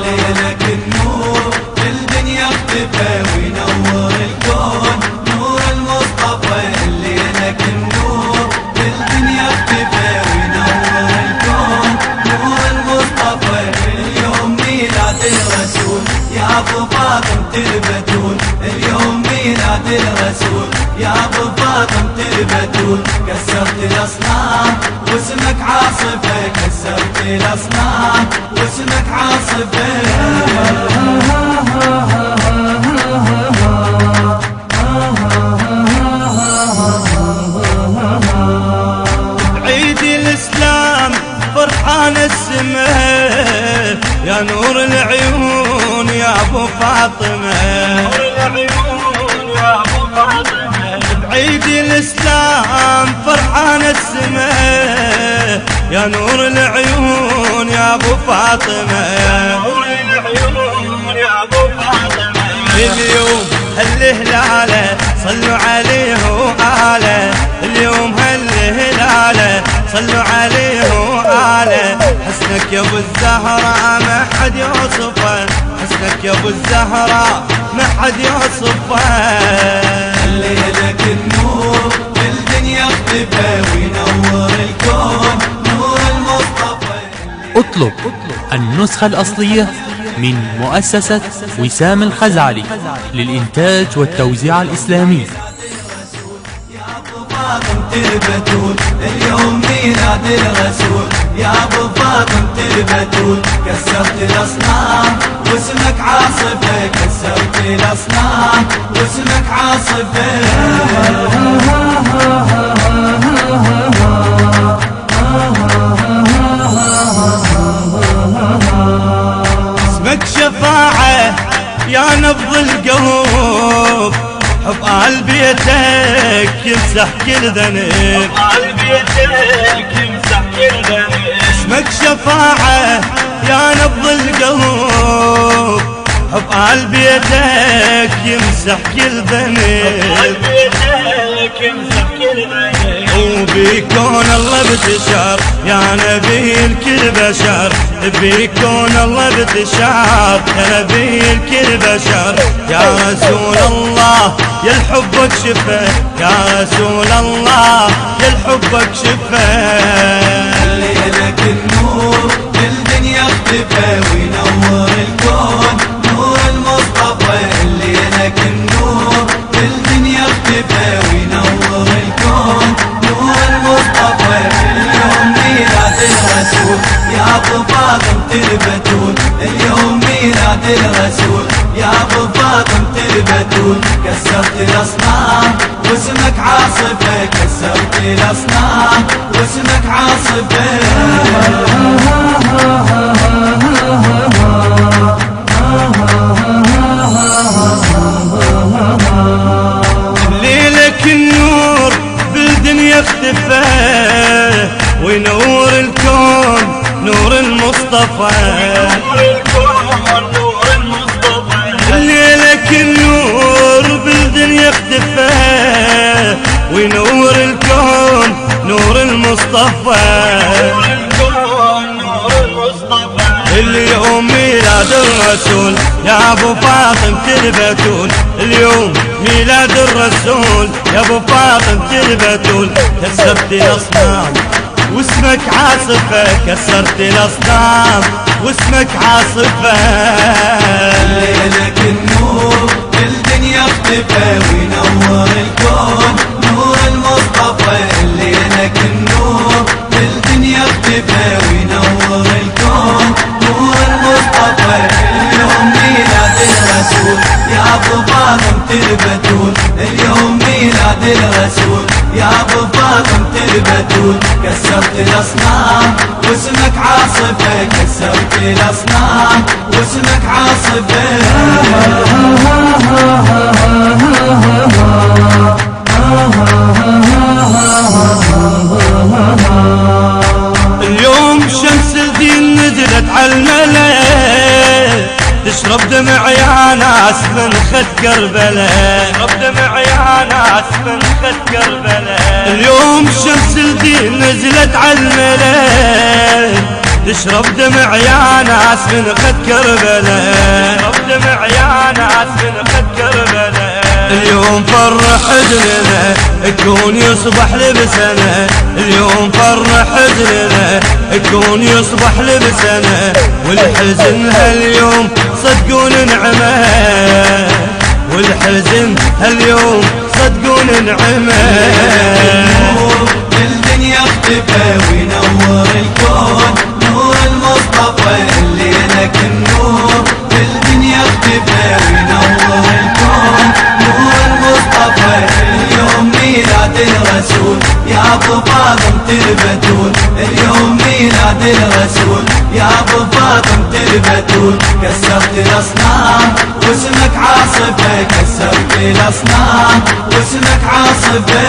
ليلك النور بالدنيا اختفى وينور الكون نور المصطفى. ليلك النور بالدنيا اختفى وينور الكون نور المصطفى. اليوم ميلاد الرسول يا ابو فاطمة البتول. اليوم ميلاد الرسول يا ابو فاطمة البتول. كسرت الاصنام واسمك عاصفة. كسرت الاصنام واسمك عاصفة. عيد الإسلام فرحان السماء يا نور العيون يا أبو فاطمة. عيد الإسلام فرحان السماء يا نور العيون يا أبو فاطمة. اليوم هالهلالة صلوا عليه وآله. اليوم هالهلالة صلوا عليه وآله. حسنك يا ابو الزهراء ما حد يوصفه. حسنك يا ابو الزهراء ما حد يوصفه. ليلك النور بالدنيا اختفى وينور الكون نور المصطفى. اطلب النسخة الأصلية من مؤسسة وسام الخزعلي للإنتاج والتوزيع الإسلامي. البتول اليوم ميلاد الرسول يا ابو فاطمة البتول. كسرت الاصنام واسمك عاصفة. كسرت الاصنام واسمك عاصفة. اسمك شفاعة يا نبض القلوب. حب آل بيتك يمسح كل ذنب. اسمك شفاعة يا نبض القلوب. حب آل بيتك يمسح كل ذنب. وبيكون الله بتشار يا نبي الكل بشر. بيكون الله بتشار يا نبي الكل بشر. يا رسول الله يا الحبك شفا. يا رسول الله يا الحبك شفا. ليلك النور بالدنيا اختفى وينور الكون نور المصطفى. ليلك النور بالدنيا اختفى وينور الكون نور المصطفى. اليوم ميلاد الرسول يا ابو فاطمة البتول. اليوم ميلاد الرسول يا ابو فاطمة البتول. كسرت الاصنام واسمك عاصفة. كسرت الاصنام واسمك عاصفة. ليلك النور بالدنيا اختفى وينور الكون نور المصطفى. ليلك النور بالدنيا اختفى وينور الكون نور المصطفى. اليوم ميلاد الرسول يا ابو فاطمة البتول. اليوم ميلاد الرسول يا ابو فاطمة البتول. كسرت الاصنام واسمك عاصفة. كسرت الاصنام واسمك عاصفة. ليلك النور بالدنيا اختفى وينور الكون نور المصطفى. ليلك النور بالدنيا اختفى وينور الكون نور المصطفى. اليوم ميلاد الرسول يا ابو فاطمة البتول. اليوم ميلاد الرسول يا ابو فاطمة البتول. كسرت الاصنام واسمك عاصفة. كسرت الاصنام واسمك عاصفة. اليوم شمس الدين نزلت عالملا. تشرب دمع يا ناس من خد كربلاء. تشرب دمع يا ناس من كربلاء. اليوم شمس الدين نزلت على الملك، تشرب دمع يا ناس من خد كربلاء، تشرب دمع يا ناس من خد كربلاء. اليوم فرح حزننا كون يصبح لبسنا، اليوم فرح حزننا كون يصبح لبسنا، والحزن هاليوم صدقون نعمه، والحزن هاليوم صدقون نعمه. الدنيا اختفى وينور الكون، نور المصطفى اللي لك النور. الدنيا اختفى وينور الكون، نور المصطفى. اليوم ميلاد الرسول يا ابو فاطمة البتول، اليوم ميلاد الرسول يا ابو فاطمة البتول. كسرت الاصنام واسمك عاصفة، كسرت الاصنام واسمك عاصفة.